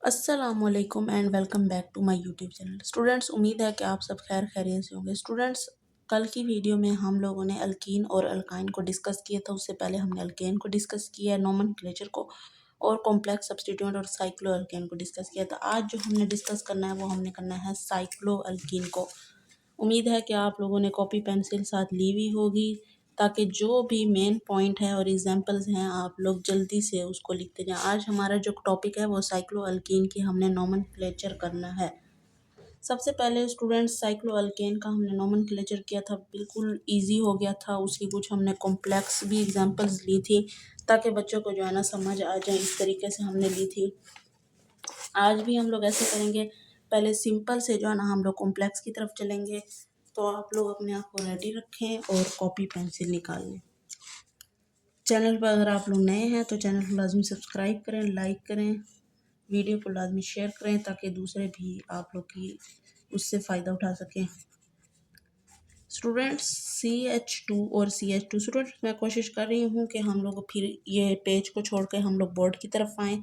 अस्सलामुअलैकुम and welcome back to my YouTube channel. Students, उम्मीद है कि आप सब खैर खैरियत से होंगे। स्टूडेंट्स, कल की वीडियो में हम लोगों ने अल्कीन और अल्काइन को डिस्कस किया था। उससे पहले हमने अल्केन को डिस्कस किया है, नोमेनक्लेचर को, और कॉम्प्लेक्स सब्स्टिट्यूएंट और साइक्लो अल्केन को डिस्कस किया था। आज जो हमने डिस्कस करना है वो हमने करना है साइक्लो अल्कीन को। उम्मीद है कि आप लोगों ने कॉपी पेंसिल साथ ली हुई होगी, ताकि जो भी मेन पॉइंट है और एग्जांपल्स हैं आप लोग जल्दी से उसको लिखते जाएं। आज हमारा जो टॉपिक है वो साइक्लो अल्कीन की हमने नोमेनक्लेचर करना है। सबसे पहले स्टूडेंट्स, साइक्लो अल्केन का हमने नोमेनक्लेचर किया था, बिल्कुल इजी हो गया था। उसकी कुछ हमने कॉम्प्लेक्स भी एग्जांपल्स ली थी ताकि बच्चों को जो है ना समझ आ जाए, इस तरीके से हमने ली थी। आज भी हम लोग ऐसे करेंगे। पहले सिंपल से जो है ना हम लोग कॉम्प्लेक्स की तरफ चलेंगे। तो आप लोग अपने आप को रेडी रखें और कॉपी पेंसिल निकाल लें। चैनल पर अगर आप लोग नए हैं तो चैनल को लाजमी सब्सक्राइब करें, लाइक करें, वीडियो को लाजमी शेयर करें ताकि दूसरे भी आप लोग की उससे फ़ायदा उठा सकें। स्टूडेंट्स, CH2 और CH2 स्टूडेंट्स, मैं कोशिश कर रही हूँ कि हम लोग फिर ये पेज को छोड़ के हम लोग बोर्ड की तरफ आएँ।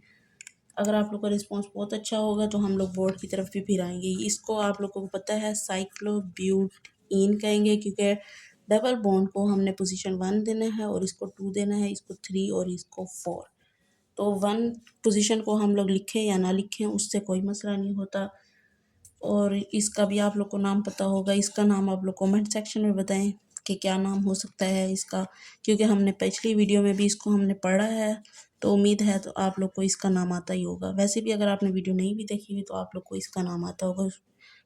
अगर आप लोग का रिस्पांस बहुत अच्छा होगा तो हम लोग बोर्ड की तरफ भी फिर आएंगे। इसको आप लोगों को पता है साइक्लोब्यूटीन कहेंगे, क्योंकि डबल बॉन्ड को हमने पोजीशन 1 देना है और इसको 2 देना है, इसको 3 और इसको 4। तो 1 पोजीशन को हम लोग लिखें या ना लिखें उससे कोई मसला नहीं होता। और इसका भी आप लोग को नाम पता होगा। इसका नाम आप लोग कमेंट सेक्शन में बताएं कि क्या नाम हो सकता है इसका, क्योंकि हमने पिछली वीडियो में भी इसको हमने पढ़ा है। तो उम्मीद है तो आप लोग को इसका नाम आता ही होगा। वैसे भी अगर आपने वीडियो नहीं भी देखी हुई तो आप लोग को इसका नाम आता होगा।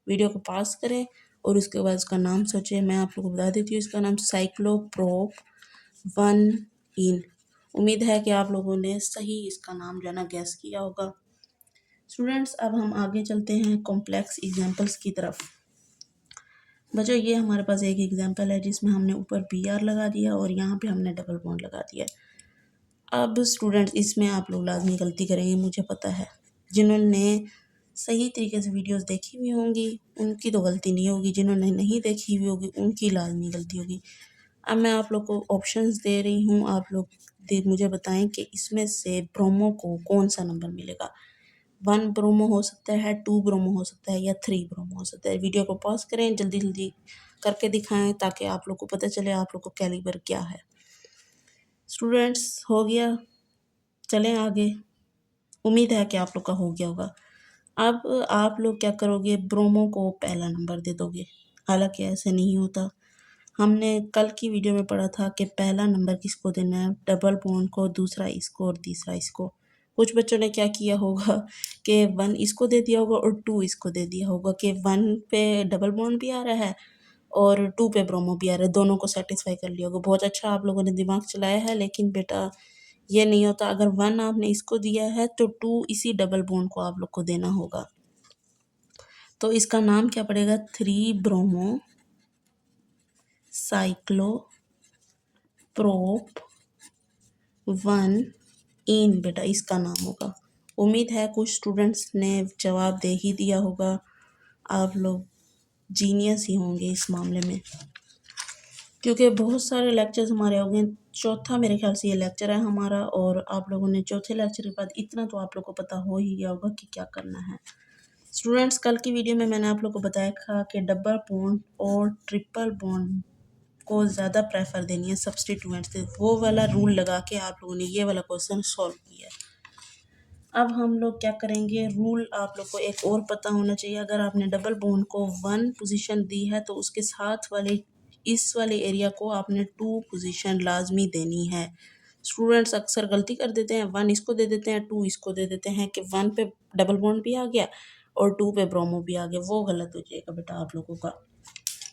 वीडियो को पास करें और उसके बाद इसका नाम सोचें। मैं आप लोग को बता देती हूँ, इसका नाम साइक्लोप्रोप 1 इन। उम्मीद है कि आप लोगों ने सही इसका नाम जो है ना गैस किया होगा। स्टूडेंट्स, अब हम आगे चलते हैं कॉम्प्लेक्स एग्जांपल्स की तरफ। बच्चों, ये हमारे पास एक एग्जांपल है जिसमें हमने ऊपर PR लगा दिया और यहाँ पे हमने डबल बॉन्ड लगा दिया। अब स्टूडेंट्स, इसमें आप लोग लाजमी गलती करेंगे, मुझे पता है। जिन्होंने सही तरीके से वीडियोस देखी हुई होंगी उनकी तो गलती नहीं होगी, जिन्होंने नहीं देखी हुई होगी उनकी लाजमी गलती होगी। अब मैं आप लोग को ऑप्शंस दे रही हूँ, आप लोग मुझे बताएं कि इसमें से ब्रोमो को कौन सा नंबर मिलेगा। 1 ब्रोमो हो सकता है, 2 ब्रोमो हो सकता है या 3 ब्रोमो हो सकता है। वीडियो को पॉज करें, जल्दी जल्दी करके दिखाएं ताकि आप लोग को पता चले आप लोग को कैलिबर क्या है। स्टूडेंट्स, हो गया? चलें आगे। उम्मीद है कि आप लोग का हो गया होगा। अब आप लोग क्या करोगे, ब्रोमो को पहला नंबर दे दोगे। हालांकि ऐसे नहीं होता। हमने कल की वीडियो में पढ़ा था कि पहला नंबर किसको देना है, डबल बॉन्ड को, दूसरा इसको और तीसरा इसको। कुछ बच्चों ने क्या किया होगा कि 1 इसको दे दिया होगा और 2 इसको दे दिया होगा कि 1 पे डबल बॉन्ड भी आ रहा है और 2 पे ब्रोमो भी आ रहा है, दोनों को सेटिस्फाई कर लिया होगा। बहुत अच्छा आप लोगों ने दिमाग चलाया है, लेकिन बेटा ये नहीं होता। अगर 1 आपने इसको दिया है तो 2 इसी डबल बॉन्ड को आप लोग को देना होगा। तो इसका नाम क्या पड़ेगा, 3 ब्रोमो साइक्लो प्रोप 1 इन, बेटा इसका नाम होगा। उम्मीद है कुछ स्टूडेंट्स ने जवाब दे ही दिया होगा। आप लोग जीनियस ही होंगे इस मामले में, क्योंकि बहुत सारे लेक्चर्स हमारे हो गए। चौथा मेरे ख्याल से ये लेक्चर है हमारा, और आप लोगों ने चौथे लेक्चर के बाद इतना तो आप लोग को पता हो ही गया होगा कि क्या करना है। स्टूडेंट्स, कल की वीडियो में मैंने आप लोग को बताया था कि डबल बॉन्ड और ट्रिपल बॉन्ड को ज़्यादा प्रेफर देनी है सब्स्टिट्यूएंट से। वो वाला रूल लगा के आप लोगों ने ये वाला क्वेश्चन सॉल्व किया है। अब हम लोग क्या करेंगे, रूल आप लोग को एक और पता होना चाहिए। अगर आपने डबल बॉन्ड को 1 पोजीशन दी है तो उसके साथ वाले इस वाले एरिया को आपने 2 पोजीशन लाजमी देनी है। स्टूडेंट्स अक्सर गलती कर देते हैं, 1 इसको दे देते हैं, 2 इसको दे देते हैं कि 1 पे डबल बॉन्ड भी आ गया और 2 पे ब्रोमो भी आ गया। वो गलत हो जाएगा बेटा आप लोगों का।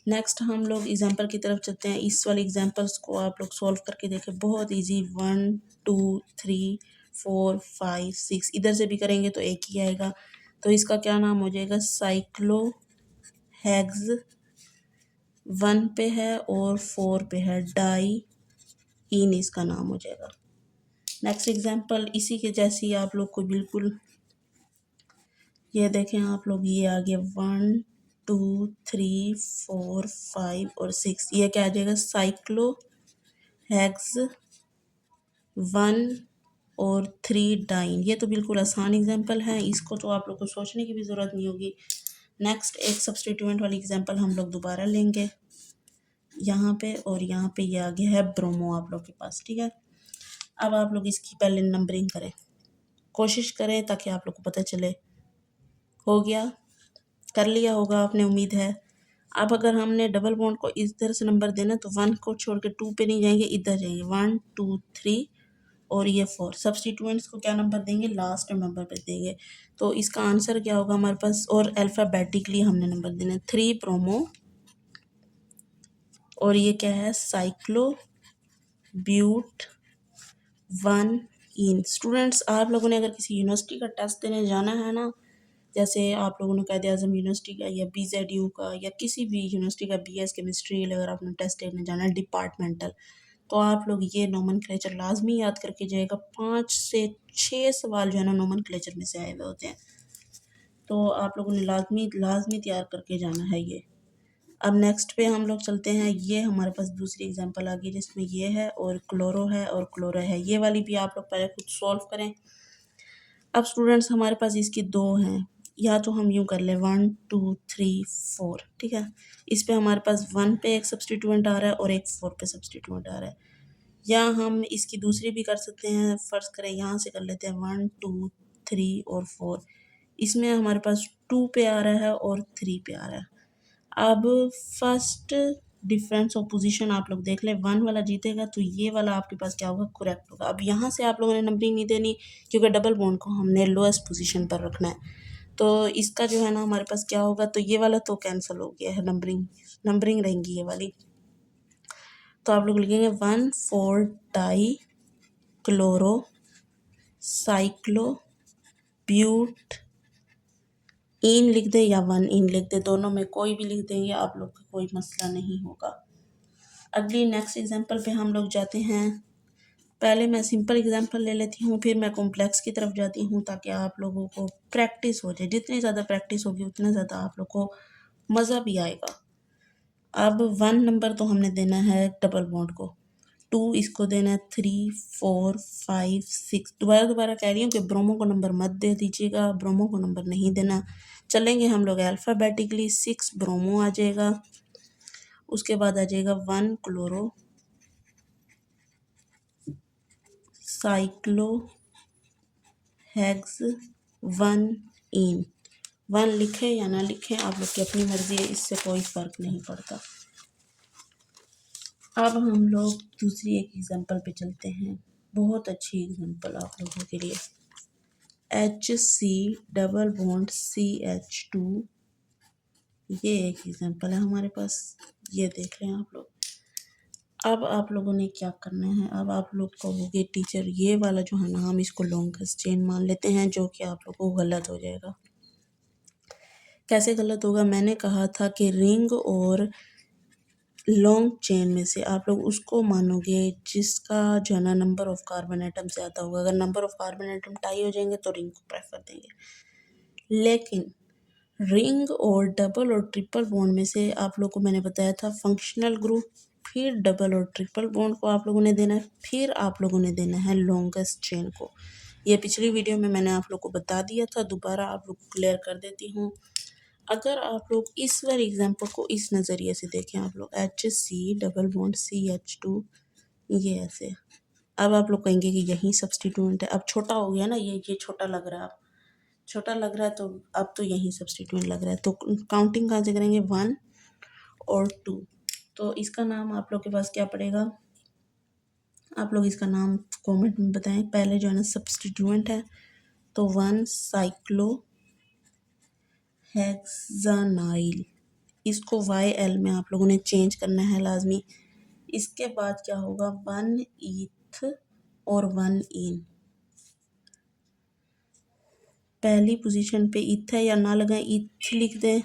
नेक्स्ट हम लोग एग्जाम्पल की तरफ चलते हैं। इस वाले एग्जाम्पल्स को आप लोग सॉल्व करके देखें, बहुत इजी। 1 2 3 4 5 6 इधर से भी करेंगे तो एक ही आएगा। तो इसका क्या नाम हो जाएगा, साइक्लो हेक्स 1 पे है और 4 पे है, डाई इन इसका नाम हो जाएगा। नेक्स्ट एग्जाम्पल इसी के जैसी आप लोग को बिल्कुल, ये देखें आप लोग, ये आ गया 1 2 3 4 5 और 6। ये क्या आ जाएगा, साइक्लो हेक्स 1 और 3 डाइन। ये तो बिल्कुल आसान एग्जांपल है, इसको तो आप लोग को सोचने की भी ज़रूरत नहीं होगी। नेक्स्ट एक सब्स्टिट्यूएंट वाली एग्जांपल हम लोग दोबारा लेंगे यहाँ पे, और यहाँ पे ये आ गया है ब्रोमो आप लोग के पास, ठीक है। अब आप लोग इसकी पहले नंबरिंग करें, कोशिश करें ताकि आप लोग को पता चले। हो गया, कर लिया होगा आपने, उम्मीद है। अब अगर हमने डबल बॉन्ड को इस तरह से नंबर देना तो 1 को छोड़ के 2 पे नहीं जाएंगे, इधर जाएंगे 1 2 3 और ये 4। सब्स्टिट्यूएंट्स को क्या नंबर देंगे, लास्ट नंबर पे देंगे। तो इसका आंसर क्या होगा हमारे पास, और अल्फ़ाबेटिकली हमने नंबर देना 3 ब्रोमो, और ये क्या है साइक्लो ब्यूट 1 इन। स्टूडेंट्स, आप लोगों ने अगर किसी यूनिवर्सिटी का टेस्ट देने जाना है ना, जैसे आप लोगों ने कायदे आज़म यूनिवर्सिटी का या BZU का या किसी भी यूनिवर्सिटी का BS केमिस्ट्री, अगर आपने टेस्ट देने जाना है डिपार्टमेंटल, तो आप लोग ये नोमेनक्लेचर लाजमी याद करके जाएगा। 5 से 6 सवाल जो है ना नोमेनक्लेचर में से आए हुए होते हैं, तो आप लोगों ने लाजमी लाजमी तैयार करके जाना है ये। अब नेक्स्ट पे हम लोग चलते हैं। ये हमारे पास दूसरी एग्जांपल आ गई जिसमें ये है और क्लोरो है और क्लोरो है। ये वाली भी आप लोग पहले खुद सॉल्व करें। अब स्टूडेंट्स हमारे पास इसकी 2 हैं, या तो हम यूँ कर लें 1 2 3 4, ठीक है। इस पे हमारे पास 1 पे एक सब्स्टिट्यूएंट आ रहा है और एक 4 पे सब्स्टिट्यूएंट आ रहा है। या हम इसकी दूसरी भी कर सकते हैं, फ़र्ज़ करें यहाँ से कर लेते हैं 1 2 3 और 4। इसमें हमारे पास 2 पे आ रहा है और 3 पे आ रहा है। अब फर्स्ट डिफरेंस ऑफ पोजीशन आप लोग देख लें, 1 वाला जीतेगा तो ये वाला आपके पास क्या होगा, करेक्ट होगा। अब यहाँ से आप लोगों ने नंबरिंग नहीं देनी, क्योंकि डबल बॉन्ड को हमने लोएस्ट पोजीशन पर रखना है। तो इसका जो है ना हमारे पास क्या होगा, तो ये वाला तो कैंसिल हो गया है, नंबरिंग नंबरिंग रहेंगी ये वाली। तो आप लोग लिखेंगे 1 4 डाई क्लोरो साइक्लो ब्यूट इन लिख दे या 1 इन लिख दे, दोनों में कोई भी लिख देंगे, आप लोग का कोई मसला नहीं होगा। अगली नेक्स्ट एग्जांपल पे हम लोग जाते हैं। पहले मैं सिंपल एग्जांपल ले लेती हूँ, फिर मैं कॉम्प्लेक्स की तरफ जाती हूँ, ताकि आप लोगों को प्रैक्टिस हो जाए। जितनी ज़्यादा प्रैक्टिस होगी उतना ज़्यादा आप लोग को मज़ा भी आएगा। अब 1 नंबर तो हमने देना है डबल बॉन्ड को, 2 इसको देना है, 3 4 5 6। दोबारा दोबारा कह रही हूँ कि ब्रोमो को नंबर मत दे दीजिएगा, ब्रोमो को नंबर नहीं देना। चलेंगे हम लोग अल्फ़ाबेटिकली, 6 ब्रोमो आ जाएगा, उसके बाद आ जाएगा 1 क्लोरो साइक्लो हेक्स 1 इन। 1 लिखें या ना लिखें आप लोग की अपनी मर्ज़ी है, इससे कोई फ़र्क नहीं पड़ता। अब हम लोग दूसरी एक एग्जांपल पे चलते हैं, बहुत अच्छी एग्जांपल आप लोगों के लिए। HC डबल बॉन्ड CH2, ये एक एग्जांपल है हमारे पास, ये देख लें आप लोग। अब आप लोगों ने क्या करना है, अब आप लोग कहोगे टीचर ये वाला जो है ना हम इसको लॉन्गेस्ट चेन मान लेते हैं, जो कि आप लोगों को गलत हो जाएगा। कैसे गलत होगा, मैंने कहा था कि रिंग और लॉन्ग चेन में से आप लोग उसको मानोगे जिसका जो है ना नंबर ऑफ कार्बन एटम से आता होगा। अगर number of carbon atom tie हो जाएंगे तो रिंग को प्रेफर देंगे। लेकिन रिंग और डबल और ट्रिपल बॉन्ड में से आप लोग को मैंने बताया था फंक्शनल ग्रुप, फिर डबल और ट्रिपल बॉन्ड को आप लोगों ने देना है, फिर आप लोगों ने देना है लॉन्गेस्ट चेन को। ये पिछली वीडियो में मैंने आप लोग को बता दिया था, दोबारा आप लोग को क्लियर कर देती हूँ। अगर आप लोग इस वाले एग्जाम्पल को इस नज़रिए से देखें, आप लोग HC डबल बॉन्ड CH2, ये ऐसे। अब आप लोग कहेंगे कि यही सब्स्टिट्यूएंट है। अब छोटा हो गया ना, ये छोटा लग रहा है, अब छोटा लग रहा है, तो अब तो यही सब्स्टिट्यूएंट लग रहा है। तो काउंटिंग कहाँ से करेंगे, 1 और 2। तो इसका नाम आप लोग के पास क्या पड़ेगा, आप लोग इसका नाम कमेंट में बताएं। पहले जो है ना सब्स्टिट्यूएंट है, तो 1 साइक्लो हेक्सानाइल, इसको YL में आप लोगों ने चेंज करना है लाजमी। इसके बाद क्या होगा, 1 ईथ और 1 इन। पहली पोजीशन पे ईथ है या ना लगाएं, ईथ लिख दें।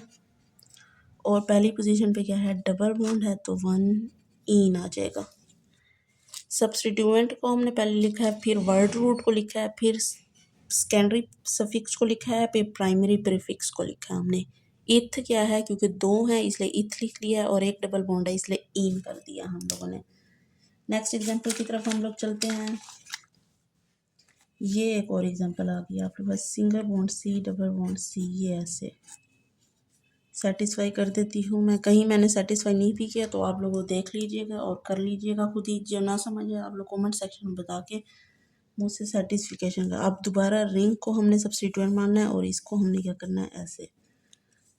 और पहली पोजीशन पे क्या है, डबल बॉन्ड है, तो 1 इन आ जाएगा। सब्स्टिट्यूएंट को हमने पहले लिखा है, फिर वर्ड रूट को लिखा है, फिर सेकेंडरी सफिक्स को लिखा है, फिर प्राइमरी प्रीफिक्स को लिखा है हमने। इथ क्या है, क्योंकि 2 हैं इसलिए इथ लिख लिया, और एक डबल बॉन्ड है इसलिए इन कर दिया हम लोगों ने। नेक्स्ट एग्जांपल की तरफ हम लोग चलते हैं। ये एक और एग्जांपल आ गया आपके पास, single bond C double bond C, ये ऐसे सेटिस्फाई कर देती हूँ मैं। कहीं मैंने सेटिस्फाई नहीं भी किया तो आप लोग देख लीजिएगा और कर लीजिएगा खुद ही। जो ना समझे आप लोग कमेंट सेक्शन में बता के मुझसे सर्टिफिकेशन का। अब दोबारा रिंग को हमने सब्स्टिट्यूएंट मानना है और इसको हमने क्या करना है ऐसे।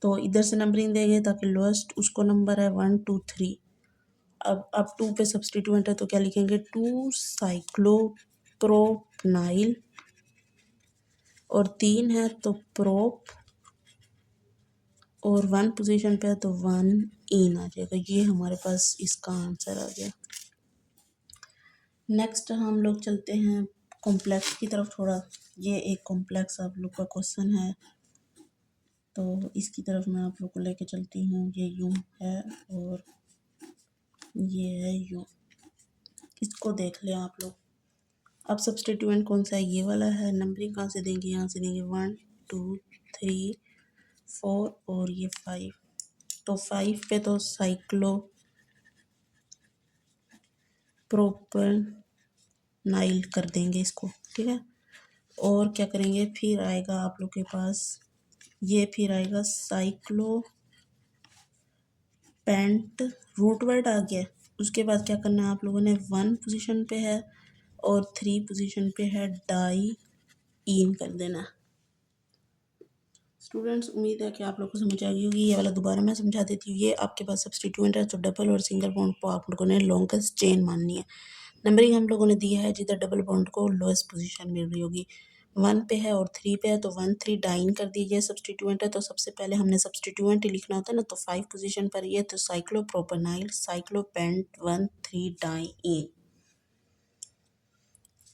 तो इधर से नंबरिंग देंगे ताकि लोएस्ट उसको नंबर है 1 2 3। अब 2 पे सब्स्टिट्यूएंट है तो क्या लिखेंगे 2 साइक्लोप्रोपनाइल, और 3 है तो प्रोप, और 1 पोजीशन पे है तो 1 इन आ जाएगा। ये हमारे पास इसका आंसर आ गया। नेक्स्ट हम लोग चलते हैं कॉम्प्लेक्स की तरफ थोड़ा। ये एक कॉम्प्लेक्स आप लोग का क्वेश्चन है तो इसकी तरफ मैं आप लोग को लेके चलती हूँ। ये यूं है और ये है यूं, इसको देख लें आप लोग। अब सब्स्टिट्यूएंट कौन सा है, ये वाला है। नंबरिंग कहाँ से देंगे, यहाँ से देंगे 1 2 3 4 और ये 5। तो 5 पे तो साइक्लो प्रोपनाइल कर देंगे इसको, ठीक है। और क्या करेंगे, फिर आएगा आप लोग के पास ये, फिर आएगा साइक्लो पेंट, रूट वर्ड आ गया। उसके बाद क्या करना है आप लोगों ने, 1 पोजीशन पे है और 3 पोजीशन पे है डाई इन कर देना। स्टूडेंट्स उम्मीद है कि आप लोग को समझ आ गई होगी। ये वाला दोबारा मैं समझा देती हूँ। ये आपके पास सब्स्टिट्यूएंट है तो डबल और सिंगल बॉन्ड को आप लोगों ने लॉन्गेस्ट चेन माननी है। नंबरिंग हम लोगों ने दिया है जिधर डबल बॉन्ड को लोएस्ट पोजीशन मिल रही होगी। 1 पे है और 3 पे है तो 1 3 डाइन कर दीजिए। सब्स्टिट्यूएंट है तो सबसे पहले हमने सब्स्टिट्यूएंट ही लिखना होता है ना, तो 5 पोजीशन पर ये तो साइक्लोप्रोपेनाइल साइक्लोपेंट 1 3 डाइन।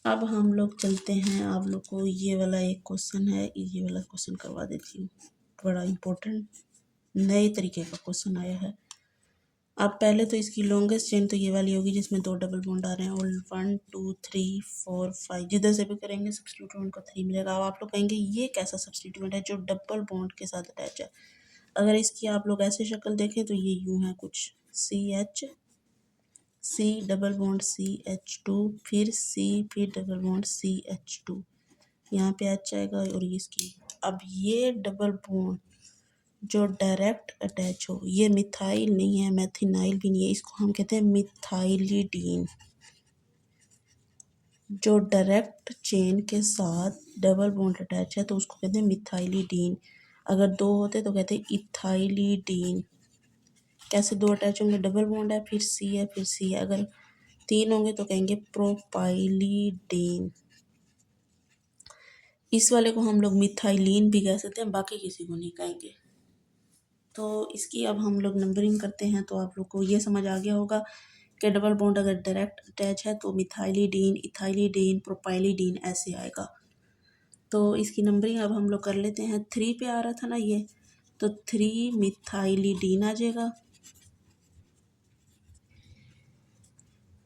अब हम लोग चलते हैं, आप लोग को ये वाला एक क्वेश्चन है, ये वाला क्वेश्चन करवा देती हूँ। बड़ा इम्पोर्टेंट नए तरीके का क्वेश्चन आया है। अब पहले तो इसकी लॉन्गेस्ट चेन तो ये वाली होगी जिसमें 2 डबल बॉन्ड आ रहे हैं, और 1 2 3 4 5 जिधर से भी करेंगे सब्स्टिट्यूएंट को 3 मिलेगा। अब आप लोग कहेंगे ये कैसा सब्स्टिट्यूएंट है जो डबल बॉन्ड के साथ अटैच है। अगर इसकी आप लोग ऐसे शक्ल देखें तो ये यूं है कुछ, CH C double bond CH2, फिर C, फिर डबल बॉन्ड CH2, यहाँ पे H आएगा और इसकी। अब ये डबल बॉन्ड जो डायरेक्ट अटैच हो, ये मिथाइल नहीं है, मैथिनाइल भी नहीं है, इसको हम कहते हैं मिथाइलिडीन। जो डायरेक्ट चेन के साथ डबल बॉन्ड अटैच है तो उसको कहते हैं मिथाइलिडीन। अगर 2 होते तो कहते हैं इथाइलिडीन। कैसे 2 अटैच होंगे, डबल बॉन्ड है फिर C है फिर C है। अगर 3 होंगे तो कहेंगे प्रोपाइलिडीन। इस वाले को हम लोग मिथाइलिन भी कह सकते हैं, बाकी किसी को नहीं कहेंगे। तो इसकी अब हम लोग नंबरिंग करते हैं तो आप लोग को ये समझ आ गया होगा कि डबल बॉन्ड अगर डायरेक्ट अटैच है तो मिथाइलिडीन, इथाइलिडीन, प्रोपाइलिडीन ऐसे आएगा। तो इसकी नंबरिंग अब हम लोग कर लेते हैं। 3 पे आ रहा था ना ये, तो 3 मिथाइलिडीन आ जाएगा।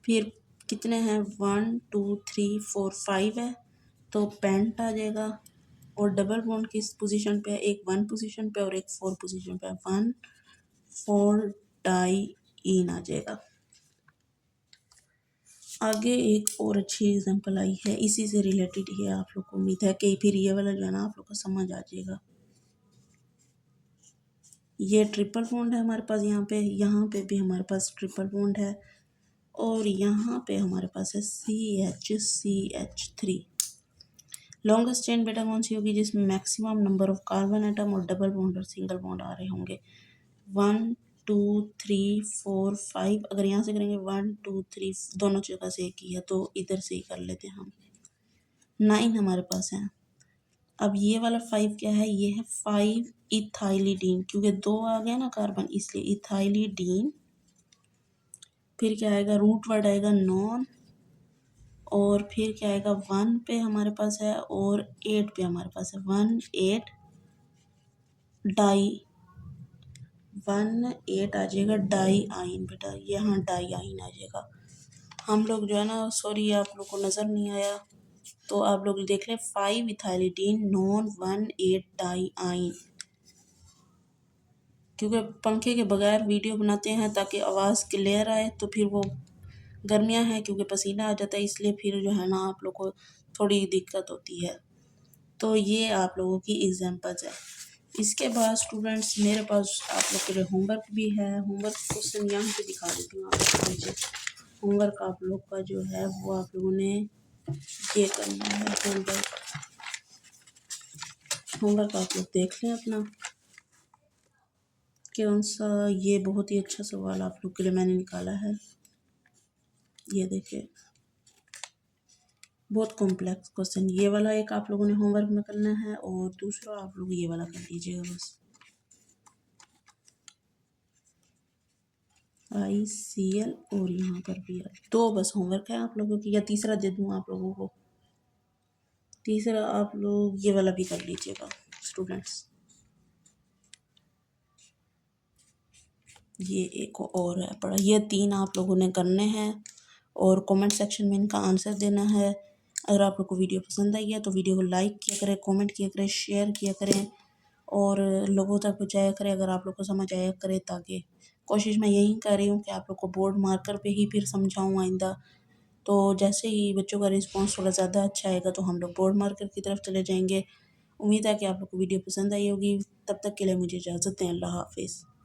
फिर कितने हैं, 1 2 3 4 5 है तो पेंट आ जाएगा। और डबल बॉन्ड किस पोजीशन पे है, एक 1 पोजीशन पे और एक 4 पोजीशन पे है, 1 4 डाई इन आ जाएगा। आगे एक और अच्छी एग्जांपल आई है, इसी से रिलेटेड ही है। आप लोग को उम्मीद है कि फिर ये वाला जो है ना आप लोग को समझ आ जाएगा। ये ट्रिपल बॉन्ड है हमारे पास, यहाँ पे भी हमारे पास ट्रिपल बॉन्ड है, और यहाँ पे हमारे पास है CH3। लॉन्गेस्ट चेन बेटा कौन सी होगी, जिसमें maximum number of carbon atom और डबल बॉन्ड और सिंगल बॉन्ड आ रहे होंगे। 1 2 3 4 5। अगर यहाँ से करेंगे 1 2 3, दोनों जगह से एक ही है तो इधर से ही कर लेते हैं हम। 9 हमारे पास है। अब ये वाला 5 क्या है, ये है 5 इथाइलिडीन, क्योंकि 2 आ गया ना कार्बन इसलिए इथाइलिडीन। फिर क्या आएगा, रूट वर्ड आएगा नॉन, और फिर क्या आएगा 1 पे हमारे पास है और 8 पे हमारे पास है, 1 8 डाई, 1 8 आ जाएगा डाई आइन बेटा, यहाँ डाई आइन आ जाएगा। हम लोग जो है ना, सॉरी आप लोग को नज़र नहीं आया तो आप लोग देख लें, 5 इथाइलिडीन नॉन 1 8 डाई आइन। क्योंकि पंखे के बगैर वीडियो बनाते हैं ताकि आवाज़ क्लियर आए, तो फिर वो गर्मियाँ हैं क्योंकि पसीना आ जाता है, इसलिए फिर जो है ना आप लोग को थोड़ी दिक्कत होती है। तो ये आप लोगों की एग्जाम्पल्स है। इसके बाद स्टूडेंट्स मेरे पास आप लोग के लिए होमवर्क भी है। होमवर्क क्वेश्चन यहाँ पे दिखा देती हूँ आप मुझे। होमवर्क आप लोग का जो है वो आप लोगों ने ये करना है। होमवर्क आप लोग देख लें अपना कौन सा। ये बहुत ही अच्छा सवाल आप लोग के लिए मैंने निकाला है। ये देखिए बहुत कॉम्प्लेक्स क्वेश्चन। ये वाला एक आप लोगों ने होमवर्क में करना है और दूसरा आप लोग ये वाला कर लीजिएगा बस। ICL और यहाँ पर भी दो बस होमवर्क है आप लोगों की, या तीसरा दे दूँ आप लोगों को। तीसरा आप लोग ये वाला भी कर लीजिएगा स्टूडेंट्स। ये एक और है पड़ा। ये 3 आप लोगों ने करने हैं और कमेंट सेक्शन में इनका आंसर देना है। अगर आप लोग को वीडियो पसंद आई है तो वीडियो को लाइक किया करें, कमेंट किया करें, शेयर किया करें और लोगों तक पहुँचाया करें अगर आप लोग को समझ आया करे, ताकि कोशिश मैं यही कर रही हूँ कि आप लोग को बोर्ड मार्कर पे ही फिर समझाऊँ आइंदा। तो जैसे ही बच्चों का रिस्पांस थोड़ा ज़्यादा अच्छा आएगा तो हम लोग बोर्ड मार्कर की तरफ चले जाएंगे। उम्मीद है कि आप लोग को वीडियो पसंद आई होगी। तब तक के लिए मुझे इजाज़त दें। अल्लाह हाफिज़।